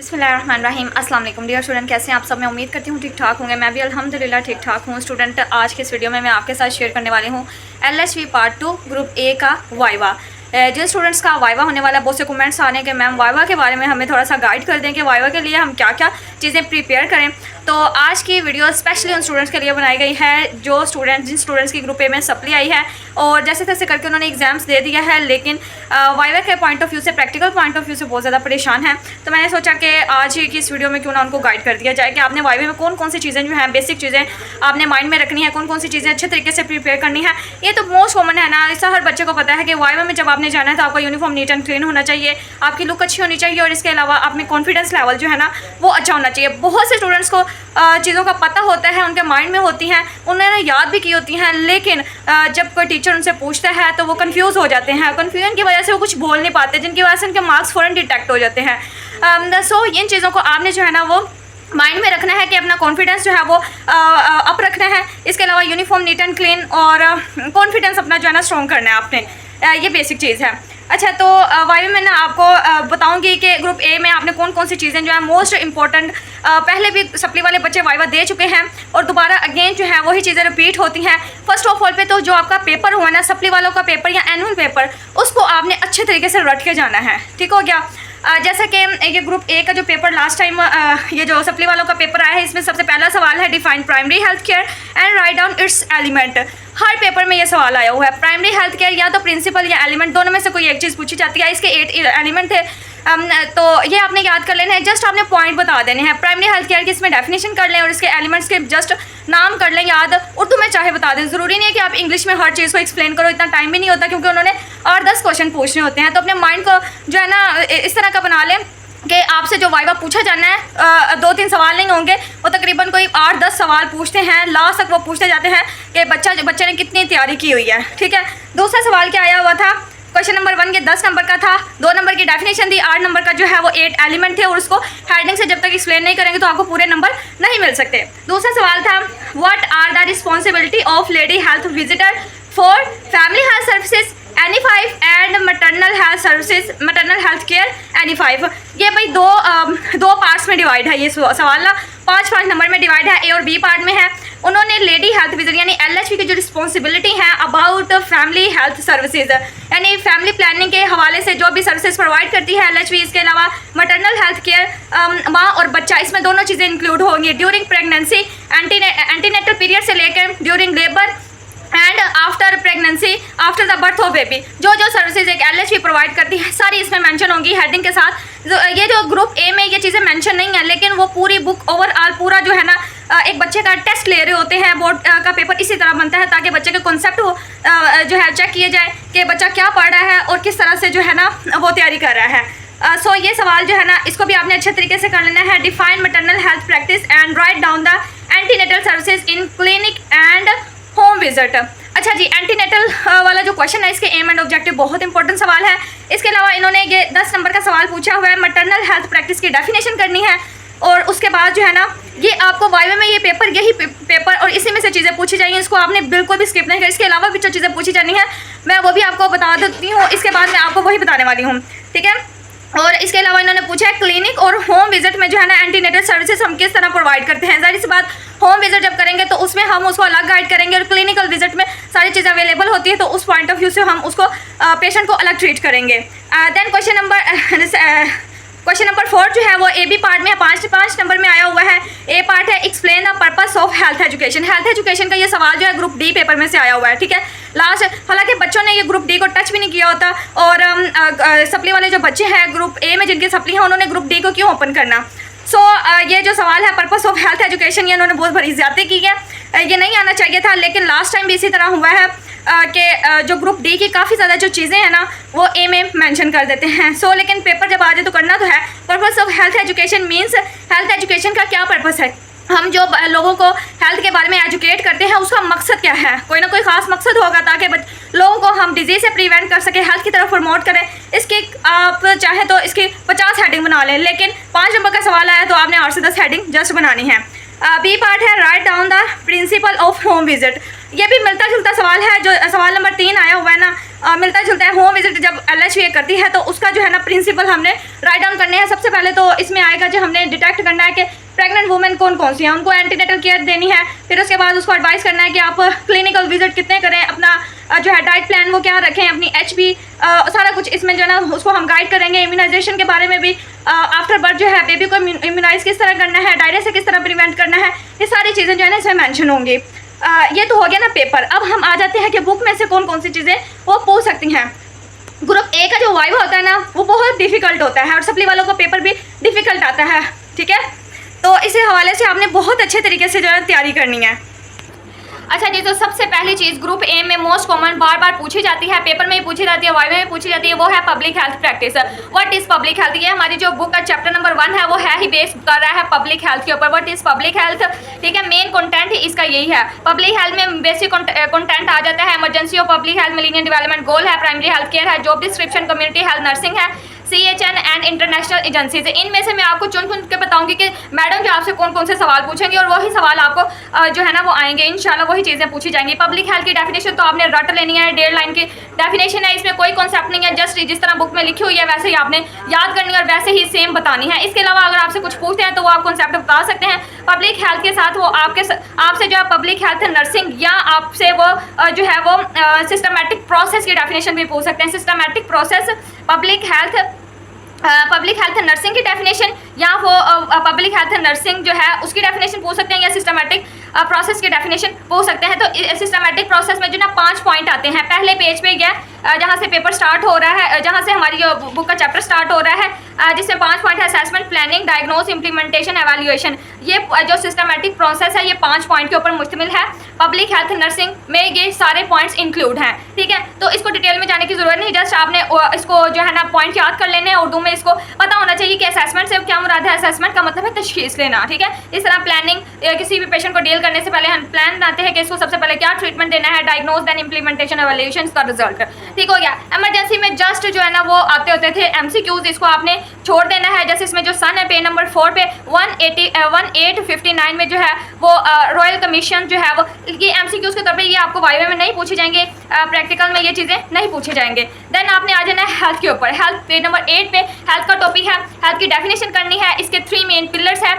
बिस्मिल्लाहिर्रहमानिर्रहीम। अस्सलाम वालेकुम डियर स्टूडेंट, कैसे हैं आप सब। मैं उम्मीद करती हूँ ठीक ठाक होंगे। मैं भी अल्हम्दुलिल्लाह ठीक ठाक हूँ। स्टूडेंट, आज के इस वीडियो में मैं आपके साथ शेयर करने वाली हूँ LHV पार्ट 2 ग्रुप ए का वाइवा। जिन स्टूडेंट्स का वाइवा होने वाला है, बहुत से कमेंट्स आने के मैम वाइवा के बारे में हमें थोड़ा सा गाइड कर दें कि वाइवा के लिए हम क्या क्या चीज़ें प्रिपेयर करें। तो आज की वीडियो स्पेशली उन स्टूडेंट्स के लिए बनाई गई है जिन स्टूडेंट्स की ग्रुप ए में सप्ली आई है और जैसे तैसे करके उन्होंने एग्जाम्स दे दिया है, लेकिन वाइवा के पॉइंट ऑफ व्यू से, प्रैक्टिकल पॉइंट ऑफ व्यू से बहुत ज़्यादा परेशान है। तो मैंने सोचा कि आज की इस वीडियो में क्यों ना उनको गाइड कर दिया जाए कि आपने वाइवा में कौन कौन सी चीज़ें जो हैं, बेसिक चीज़ें आपने माइंड में रखनी है, कौन कौन सी चीज़ें अच्छे तरीके से प्रिपेयर करनी है। ये तो मोस्ट कॉमन है ना, ऐसा हर बच्चे को पता है कि वाइवा में जब आपने जाना है तो आपका यूनिफॉर्म नीट एंड क्लीन होना चाहिए, आपकी लुक अच्छी होनी चाहिए और इसके अलावा आप में कॉन्फिडेंस लेवल जो है ना वो अच्छा होना चाहिए। बहुत से स्टूडेंट्स को चीज़ों का पता होता है, उनके माइंड में होती हैं, उन्होंने याद भी की होती हैं, लेकिन जब कोई टीचर उनसे पूछता है तो वो कंफ्यूज हो जाते हैं। कन्फ्यूजन की वजह से वो कुछ बोल नहीं पाते, जिनकी वजह से उनके मार्क्स फ़ौरन डिटेक्ट हो जाते हैं। सो इन चीज़ों को आपने जो है ना वो माइंड में रखना है कि अपना कॉन्फिडेंस जो है वो अप रखना है। इसके अलावा यूनिफॉर्म नीट एंड क्लीन और कॉन्फिडेंस अपना जो है ना स्ट्रॉन्ग करना है आपने, ये बेसिक चीज़ है। अच्छा, तो वाइवा में ना आपको बताऊंगी कि ग्रुप ए में आपने कौन कौन सी चीज़ें जो है मोस्ट इंपॉर्टेंट, पहले भी सप्ली वाले बच्चे वाइवा दे चुके हैं और दोबारा अगेन जो है वही चीज़ें रिपीट होती हैं। फर्स्ट ऑफ ऑल पे तो जो आपका पेपर हुआ ना, सप्ली वालों का पेपर या एनुअल पेपर, उसको आपने अच्छे तरीके से रट के जाना है, ठीक हो गया। जैसा कि ये ग्रुप ए का जो पेपर लास्ट टाइम ये जो सप्ली वालों का पेपर आया है, इसमें सबसे पहला सवाल है define primary health care and write down it's element. Her paper में ये सवाल आया हुआ है। प्राइमरी हेल्थ केयर या तो प्रिंसिपल या एलिमेंट, दोनों में से कोई एक चीज़ पूछी जाती है। इसके 8 एलिमेंट थे, तो ये आपने याद कर लेना है। जस्ट आपने पॉइंट बता देने हैं। प्राइमरी हेल्थ केयर की इसमें डेफिनेशन कर लें और इसके एलिमेंट्स के जस्ट नाम कर लें याद। उर्दू में चाहे बता दें, ज़रूरी नहीं है कि आप इंग्लिश में हर चीज़ को एक्सप्लेन करो, इतना टाइम भी नहीं होता क्योंकि उन्होंने 8-10 क्वेश्चन पूछने होते हैं। तो अपने माइंड को जो है ना इस तरह का बना लें कि आपसे जो वाइवा पूछा जाना है 2-3 सवाल नहीं होंगे, वो तकरीबन कोई 8-10 सवाल पूछते हैं। लास्ट तक वो पूछते जाते हैं कि बच्चे ने कितनी तैयारी की हुई है, ठीक है। दूसरा सवाल क्या आया हुआ था, क्वेश्चन नंबर 1 के 10 नंबर का था, 2 नंबर की डेफिनेशन थी, 8 नंबर का जो है वो 8 एलिमेंट थे और उसको हेडिंग से जब तक एक्सप्लेन नहीं करेंगे तो आपको पूरे नंबर नहीं मिल सकते। दूसरा सवाल था what are the responsibility of lady health visitor for family health services NE5 and maternal health services, maternal health care NE5। ये भाई दो पार्ट्स में डिवाइड है ये सवाल ना, 5-5 नंबर में डिवाइड है। ए और बी पार्ट में है। उन्होंने लेडी हेल्थ विजिट यानी LHV की जो रिस्पॉन्सिबिलिटी है अबाउट फैमिली हेल्थ सर्विसेज, यानी फैमिली प्लानिंग के हवाले से जो भी सर्विसेज प्रोवाइड करती है LHV। इसके अलावा मैटरनल हेल्थ केयर, माँ और बच्चा, इसमें दोनों चीज़ें इंक्लूड होंगी। ड्यूरिंग प्रेगनेंसी, एंटीनेटल पीरियड से लेकर during labour and after pregnancy, after the birth of baby, जो सर्विसेज एक LHV प्रोवाइड करती है सारी इसमें मेंशन होंगी हेडिंग के साथ। ये जो ग्रुप ए में ये चीज़ें मेंशन नहीं है, लेकिन वो पूरी बुक ओवरऑल पूरा जो है ना एक बच्चे का टेस्ट ले रहे होते हैं। बोर्ड का पेपर इसी तरह बनता है ताकि बच्चे के कॉन्सेप्ट जो है चेक किए जाए कि बच्चा क्या पढ़ रहा है और किस तरह से जो है ना वो तैयारी कर रहा है। सो ये सवाल जो है ना इसको भी आपने अच्छे तरीके से कर लेना है। Define maternal health practice and write down the antenatal services in clinic and home visit. अच्छा जी, एंटीनेटल वाला जो क्वेश्चन है इसके एम एंड ऑब्जेक्टिव बहुत इंपॉर्टेंट सवाल है। इसके अलावा इन्होंने ये 10 नंबर का सवाल पूछा हुआ है, मैटरनल हेल्थ प्रैक्टिस की डेफिनेशन करनी है और उसके बाद जो है ना ये आपको वाइवा में ये पेपर, यही पेपर और इसी में से चीज़ें पूछी जाएंगी। इसको आपने बिल्कुल भी स्किप नहीं कर। इसके अलावा भी जो चीज़ें पूछी जानी है मैं वो भी आपको बता देती हूँ, इसके बाद मैं आपको वही बताने वाली हूँ, ठीक है। और इसके अलावा इन्होंने पूछा है क्लिनिक और होम विजिट में जो है ना एंटीनेटल सर्विसेज हम किस तरह प्रोवाइड करते हैं। जाहिर सी बात, होम विजिट जब करेंगे तो उसमें हम उसको अलग गाइड करेंगे और क्लिनिकल विजिट में सारी चीज़ें अवेलेबल होती है तो उस पॉइंट ऑफ व्यू से हम उसको पेशेंट को अलग ट्रीट करेंगे। देन क्वेश्चन नंबर 4 जो है वो ए बी पार्ट में है, 5 नंबर में आया हुआ है। ए पार्ट है explain the purpose of health education. Health education का ये सवाल जो है ग्रुप डी पेपर में से आया हुआ है, ठीक है। लास्ट, हालांकि बच्चों ने ये ग्रुप डी को टच भी नहीं किया होता और सप्ली वाले जो बच्चे हैं ग्रुप ए में जिनकी सप्ली है उन्होंने ग्रुप डी को क्यों ओपन करना। ये जो सवाल है पर्पस ऑफ हेल्थ एजुकेशन, ये उन्होंने बहुत बड़ी ज़्यादती की है, ये नहीं आना चाहिए था, लेकिन लास्ट टाइम भी इसी तरह हुआ है कि जो ग्रुप डी की काफ़ी ज़्यादा जो चीज़ें हैं ना वो ए में मेंशन कर देते हैं। लेकिन पेपर जब आ जाए तो करना तो है। Purpose of health education means health education का क्या पर्पस है। हम जो लोगों को हेल्थ के बारे में एजुकेट करते हैं उसका मकसद क्या है, कोई ना कोई ख़ास मकसद होगा ताकि लोगों को हम डिजीज़ से प्रिवेंट कर सकें, हेल्थ की तरफ प्रमोट करें। इसकी आप चाहें तो इसकी 50 हेडिंग बना लें, लेकिन 5 नंबर का सवाल आया तो आपने 8 से 10 हेडिंग जस्ट बनानी है। बी पार्ट है write down the principle of home visit. ये भी मिलता जुलता सवाल है, जो सवाल नंबर 3 आया हुआ है ना, मिलता जुलता है। होम विजिट जब LHV करती है तो उसका जो है ना प्रिंसिपल हमने राइट डाउन करने हैं। सबसे पहले तो इसमें आएगा जो हमने डिटेक्ट करना है कि प्रेग्नेंट वुमेन कौन कौन सी हैं, उनको एंटीनेटल केयर देनी है। फिर उसके बाद उसको एडवाइस करना है कि आप क्लिनिकल विजिट कितने करें, अपना जो है डाइट प्लान वो क्या रखें, अपनी HB सारा कुछ इसमें जो है ना उसको हम गाइड करेंगे। इम्यूनाइजेशन के बारे में भी आफ्टर बर्थ जो है बेबी को इम्यूनाइज किस तरह करना है, डायरिया से किस तरह प्रिवेंट करना है, ये सारी चीज़ें जो है ना इसमें मैंशन होंगी। ये तो हो गया ना पेपर। अब हम आ जाते हैं कि बुक में से कौन कौन सी चीज़ें वो पूछ सकती हैं। ग्रुप A का जो वाइवा होता है ना वो बहुत डिफ़िकल्ट होता है और सप्ली वालों का पेपर भी डिफ़िकल्ट आता है, ठीक है। तो इसी हवाले से आपने बहुत अच्छे तरीके से जो है तैयारी करनी है। अच्छा जी, तो सबसे पहली चीज़ ग्रुप A में मोस्ट कॉमन बार बार पूछी जाती है, पेपर में भी पूछी जाती है, वाइवा में पूछी जाती है, वो है public health practice. What is public health? ये हमारी जो बुक का चैप्टर नंबर 1 है वो है ही बेस कर रहा है पब्लिक हेल्थ के ऊपर। व्हाट इज़ पब्लिक हेल्थ, ठीक है, मेन कंटेंट इसका यही है। पब्लिक हेल्थ में बेसिक कंटेंट आ जाता है emergency of public health, millennium development goal है, प्राइमरी हेल्थ केयर है, job description, community health nursing है, CHN एंड इंटरनेशनल एजेंसीज। इनमें से मैं आपको चुन के बताऊंगी कि मैडम जो आपसे कौन कौन से सवाल पूछेंगे और वही सवाल आपको जो है ना वो आएंगे इंशाल्लाह, वही चीज़ें पूछी जाएंगी। पब्लिक हेल्थ की डेफिनेशन तो आपने रट लेनी है, 1.5 लाइन की डेफिनेशन है, इसमें कोई कॉन्सेप्ट नहीं है, जस्ट जिस तरह बुक में लिखी हुई है वैसे ही आपने याद करनी है और वैसे ही सेम बतानी है। इसके अलावा अगर आपसे कुछ पूछते हैं तो वो आप कॉन्सेप्ट बता सकते हैं। पब्लिक हेल्थ के साथ वो आपसे जो है पब्लिक हेल्थ नर्सिंग या आपसे वो जो है वो सिस्टमैटिक प्रोसेस की डेफिनेशन भी पूछ सकते हैं। Systematic process public health nursing की डेफिनेशन या वो पब्लिक हेल्थ नर्सिंग जो है उसकी डेफिनेशन पूछ सकते हैं या सिस्टमैटिक प्रोसेस की डेफिनेशन पूछ सकते हैं। तो सिस्टमैटिक प्रोसेस में जो ना 5 पॉइंट आते हैं। पहले पेज पे गया जहाँ से पेपर स्टार्ट हो रहा है, जहाँ से हमारी जो बुक का चैप्टर स्टार्ट हो रहा है, जिसमें 5 पॉइंट है, assessment, planning, diagnose, implementation, evaluation. ये जो सिस्टमैटिक प्रोसेस है ये 5 पॉइंट के ऊपर मुश्तमिल है। पब्लिक हेल्थ नर्सिंग में ये सारे पॉइंट्स इंक्लूड हैं, ठीक है। तो इसको डिटेल में जाने की जरूरत नहीं, जस्ट आपने इसको जो है ना पॉइंट याद कर लेने हैं। उर्दू में इसको पता होना चाहिए कि असेसमेंट से क्या मुराद है। असेसमेंट का मतलब है तशखीस लेना, ठीक है। इस तरह प्लानिंग, किसी भी पेशेंट को डील करने से पहले हम प्लान बनाते हैं कि इसको सबसे पहले क्या ट्रीटमेंट देना है, डायग्नोस, देन इंप्लीमेंटेशन, एवेल्युएशन का रिजल्ट, ठीक हो गया। इमरजेंसी में जस्ट जो है ना वो आते होते थे MCQs, इसको आपने छोड़ देना है। जैसे इसमें जो सन है पेज नंबर 4 पे 1859 में जो है वो रॉयल कमीशन जो है वो ये MCQs के तौर पे ये आपको वाइवा में नहीं पूछे जाएंगे, प्रैक्टिकल में ये चीज़ें नहीं पूछे जाएंगे। देन आपने आ जाना है हेल्थ के ऊपर। हेल्थ पेज नंबर 8 पे हेल्थ का टॉपिक है, हेल्थ की डेफिनेशन करनी है। इसके 3 मेन पिलर्स है,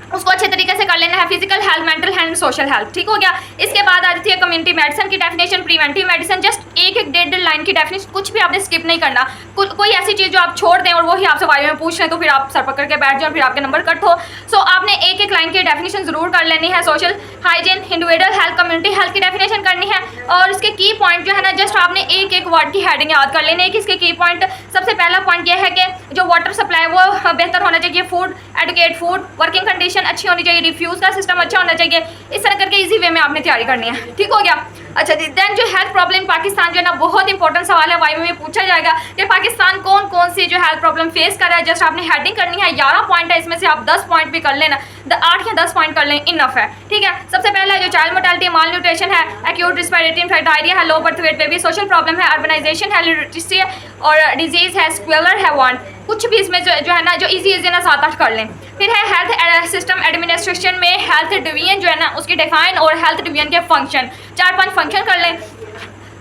उसको अच्छे तरीके से कर लेना है। Physical health, mental health, social health, ठीक हो गया। इसके बाद आ जाती है कम्युनिटी मेडिसिन की डेफिनेशन, प्रिवेंटिव मेडिसिन। जस्ट एक 1.5 लाइन की डेफिनेशन, कुछ भी आपने स्किप नहीं करना। कोई ऐसी चीज़ जो आप छोड़ दें और वही आपसे वाइवा में पूछ रहे तो फिर आप सर पकड़ के बैठ जाओ, फिर आपके नंबर कट हो। सो आपने एक लाइन की डेफिनेशन जरूर कर लेनी है। Social hygiene, individual health, community health की डेफिनेशन करनी है और इसके की पॉइंट जो है ना जस्ट आपने एक वर्ड की हेडिंग याद कर लेनी है कि इसके की पॉइंट। सबसे पहला पॉइंट यह है कि जो वाटर सप्लाई वो बेहतर होना चाहिए, food educate, food working condition अच्छी होनी चाहिए, रिफ्यूज़ का सिस्टम अच्छा होना चाहिए। इस तरह करके इजी वे में आपने तैयारी करनी है, ठीक हो गया। अच्छा जी, देन जो हेल्थ प्रॉब्लम पाकिस्तान जो है ना बहुत इंपॉर्टेंट सवाल है, वाइवा में पूछा जाएगा कि पाकिस्तान कौन कौन सी जो हेल्थ प्रॉब्लम फेस कर रहा है। जस्ट आपने हेडिंग करनी है, 11 पॉइंट है, इसमें से आप 10 पॉइंट भी कर लेना, 8 या 10 पॉइंट कर लें इनफ है, ठीक है। सबसे पहला जो चाइल्ड मोर्टेलिटी, माल न्यूट्रिशन है, एक्यूट रिस्पिरेटरी इन्फेक्शन, डायरिया है, low birth weight baby, social problem है, अर्बनाइजेशन है, लिटरेसी है और डिजीज़ है, स्क्वेलर है, वांट। कुछ भी इसमें जो है ना जो इजी ना 7-8 कर लें। फिर है हेल्थ सिस्टम एडमिनिस्ट्रेशन में हेल्थ डिवीजन जो है ना उसकी डिफाइन और हेल्थ डिवीजन के फंक्शन, 4-5 फंक्शन कर लें।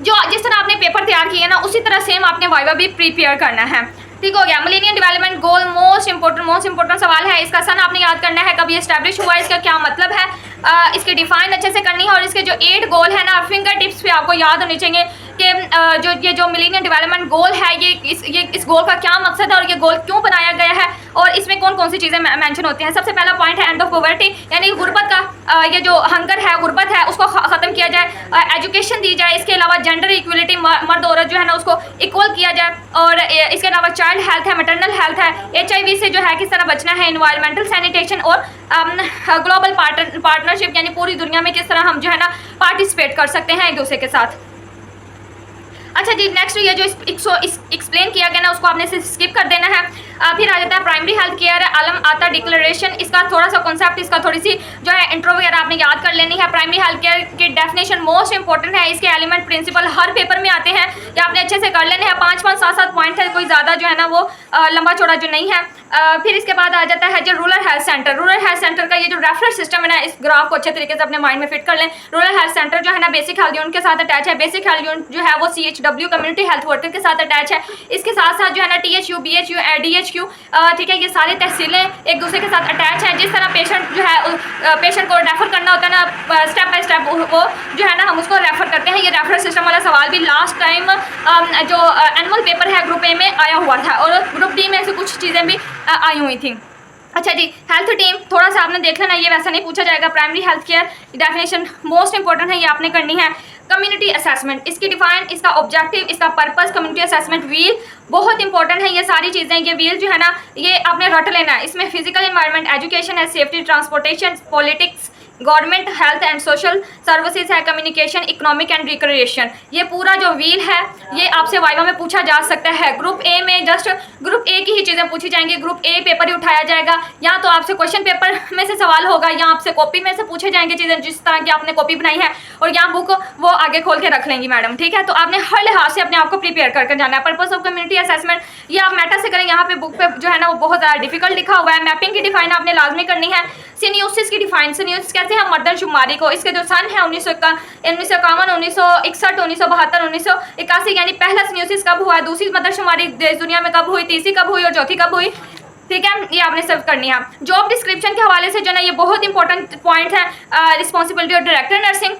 जो जिस तरह आपने पेपर तैयार किए ना उसी तरह सेम आपने वाइवा भी प्रिपेयर करना है, ठीक हो गया। Millennium development goal most important सवाल है। इसका सन आपने याद करना है, कभी एस्टैब्लिश हुआ है, इसका क्या मतलब है, इसकी डिफाइन अच्छे से करनी है। और इसके जो 8 गोल है ना फिंगर टिप्स पे आपको याद होने चाहिए कि जो मिलेनियम डेवलपमेंट गोल है ये इस गोल का क्या मकसद है और ये गोल क्यों बनाया गया है और इसमें कौन कौन सी चीज़ें मेंशन होती हैं। सबसे पहला पॉइंट है एंड ऑफ पॉवर्टी, यानी गुर्बत का ये जो हंगर है, गुर्बत है, उसको ख़त्म किया जाए, एजुकेशन दी जाए। इसके अलावा जेंडर इक्वलिटी, मर्द औरत जो है ना उसको इक्वल किया जाए। और इसके अलावा चाइल्ड हेल्थ है, मैटरनल हेल्थ है, HIV से जो है किस तरह बचना है, इन्वायरमेंटल सैनिटेशन और ग्लोबल पार्टनरशिप, यानी पूरी दुनिया में किस तरह हम जो है ना पार्टिसिपेट कर सकते हैं एक दूसरे के साथ। अच्छा जी, नेक्स्ट ये जो एक्सप्लेन किया गया ना उसको आपने स्किप कर देना है। फिर आ जाता है प्राइमरी हेल्थ केयर आलम आता डिक्लेरेशन। इसका थोड़ा सा कॉन्सेप्ट, इसका थोड़ी सी जो है इंट्रो वगैरह आपने याद कर लेनी है। प्राइमरी हेल्थ केयर की डेफिनेशन मोस्ट इंपॉर्टेंट है, इसके एलिमेंट प्रिंसिपल हर पेपर में आते हैं, ये आपने अच्छे से कर लेने हैं। 5-5, 7-7 पॉइंट है, कोई ज़्यादा जो है ना वो लंबा चौड़ा जो नहीं है। फिर इसके बाद आ जाता है जो rural health centre. Rural health centre का ये जो रेफरेंस सिस्टम है ना, इस ग्राफ को अच्छे तरीके से अपने माइंड में फिट कर लें। रूरल हेल्थ सेंटर जो है ना बेसिक हेल्थ यूनिट के साथ अटैच है। बेसिक हेल्थ यूनिट जो है वो CHW कम्युनिटी हेल्थ वर्कर के साथ अटैच है। इसके साथ साथ जो है ना THU, BHU, DHQ, ठीक है, ये सारी तहसीलें एक दूसरे के साथ अटैच हैं। जिस तरह पेशेंट जो है पेशेंट को रेफर करना होता है ना स्टेप बाय स्टेप, वो जो है ना हम उसको रेफर करते हैं। ये रेफरेंस सिस्टम वाला सवाल भी लास्ट टाइम जो एनुअल पेपर है ग्रुप ए में आया हुआ था, और ग्रुप डी में ऐसी कुछ चीज़ें भी आई हुई थी। अच्छा जी, हेल्थ टीम थोड़ा सा आपने देख लेना, ये वैसा नहीं पूछा जाएगा। Primary health care definition most important है, ये आपने करनी है। कम्युनिटी असेसमेंट, इसकी डिफाइन, इसका ऑब्जेक्टिव, इसका पर्पस। कम्युनिटी असेसमेंट व्हील बहुत इंपॉर्टेंट है, ये सारी चीज़ें। ये व्हील जो है ना ये आपने रट लेना है। इसमें फिजिकल एनवायरनमेंट, एजुकेशन है, safety, transportation, politics, government, health and social services है, कम्युनिकेशन, इकोनॉमिक एंड रिक्रिएशन। ये पूरा जो व्हील है ये आपसे वाइवा में पूछा जा सकता है। ग्रुप ए में जस्ट ग्रुप ए की ही चीज़ें पूछी जाएंगी, ग्रुप ए पेपर ही उठाया जाएगा। या तो आपसे क्वेश्चन पेपर में से सवाल होगा, या आपसे कॉपी में से पूछे जाएंगे चीज़ें जिस तरह की आपने कॉपी बनाई है, और यहाँ बुक वो आगे खोल के रख लेंगी मैडम, ठीक है। तो आपने हर लिहाज से अपने आप को प्रिपेयर करके जाना है। पर्पस ऑफ कम्युनिटी असेसमेंट ये आप मेटा से करें, यहाँ पे बुक पे जो है ना वो बहुत ज़्यादा डिफिकल्ट लिखा हुआ है। मैपिंग की डिफाइन आपने लाजमी करनी है। सिन्यूसिस की डिफाइन, सिन्यूसिस कैसे हम मर्दनशुमारी को, इसके जो सन है 1951, 1961, 1972, 1981, यानी पहला सिन्यूसिस कब हुआ, दूसरी मर्दनशुमारी देश दुनिया में कब हुई, तीसरी कब हुई और चौथी कब हुई, ठीक है, ये आपने सर्व करनी है। जॉब डिस्क्रिप्शन के हवाले से जो ना ये बहुत इंपॉर्टेंट पॉइंट है। रिस्पॉन्सिबिलिटी ऑफ डायरेक्टर नर्सिंग,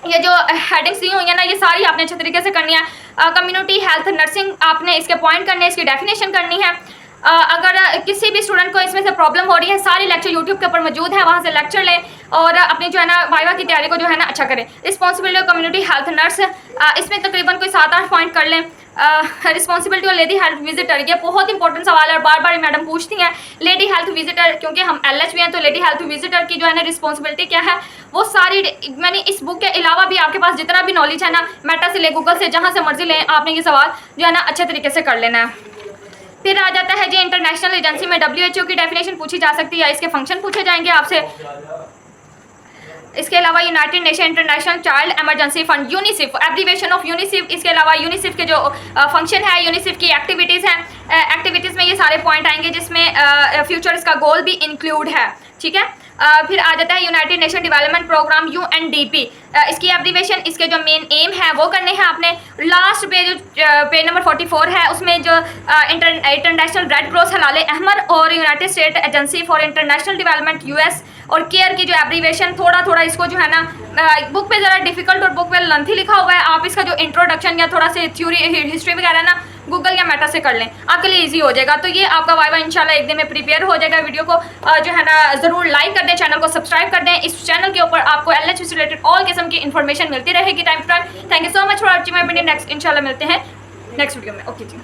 ये जो हेडिंग्स दी हुई है ना ये सारी आपने अच्छे तरीके से करनी है। कम्युनिटी हेल्थ नर्सिंग आपने इसके पॉइंट करने, इसकी डेफिनेशन करनी है। अगर किसी भी स्टूडेंट को इसमें से प्रॉब्लम हो रही है, सारी लेक्चर यूट्यूब के ऊपर मौजूद है, वहाँ से लेक्चर लें और अपनी जो है ना वाइवा की तैयारी को जो है ना अच्छा करें। Responsibility of community health nurse, इसमें तकरीबन कोई 7-8 पॉइंट कर लें। Responsibility of lady health visitor, ये बहुत इंपॉर्टेंट सवाल है और बार बार मैडम पूछती हैं। लेडी हेल्थ विजिटर, क्योंकि हम LH हैं तो लेडी हेल्थ विजिटर की जो है ना रिस्पॉन्सिबिलिटी क्या है वो सारी, मैंने इस बुक के अलावा भी आपके पास जितना भी नॉलेज है ना मेटा से ले, गूगल से, जहाँ से मर्जी लें, आपने ये सवाल जो है ना अच्छे तरीके से कर लेना है। फिर आ जाता है जी इंटरनेशनल एजेंसी में WHO की डेफिनेशन पूछी जा सकती है, इसके फंक्शन पूछे जाएंगे आपसे। इसके अलावा United nation international child emergency fund, UNICEF, abbreviation of UNICEF. इसके अलावा यूनिसेफ के जो फंक्शन है, यूनिसेफ की एक्टिविटीज़ हैं, एक्टिविटीज़ में ये सारे पॉइंट आएंगे जिसमें फ्यूचर इसका गोल भी इंक्लूड है, ठीक है। फिर आ जाता है United Nation Development Programme UNDP, इसकी एब्रीवेशन, इसके जो मेन एम है वो करने हैं आपने। लास्ट पे जो पेज नंबर 44 है उसमें जो इंटरनेशनल रेड क्रॉस हलाल अहमर और United state agency for international development US और केयर की जो एब्रीवेशन, थोड़ा इसको जो है ना बुक पे ज़रा डिफिकल्ट और बुक पे लेंथी लिखा हुआ है, आप इसका जो इंट्रोडक्शन या थोड़ा से थ्योरी हिस्ट्री वगैरह ना गूगल या मेटा से कर लें, आपके लिए इजी हो जाएगा। तो ये आपका वाइवा इंशाल्लाह एक दिन में प्रिपेयर हो जाएगा। वीडियो को जो है ना ज़रूर लाइक कर दें, चैनल को सब्सक्राइब कर दें। इस चैनल के ऊपर आपको LH से रिलेटेड ऑल किस्म की इन्फॉर्मेशन मिलती रहेगी time to time. Thank you so much for watching my video. Next इंशाल्लाह मिलते हैं नेक्स्ट वीडियो में। ओके जी।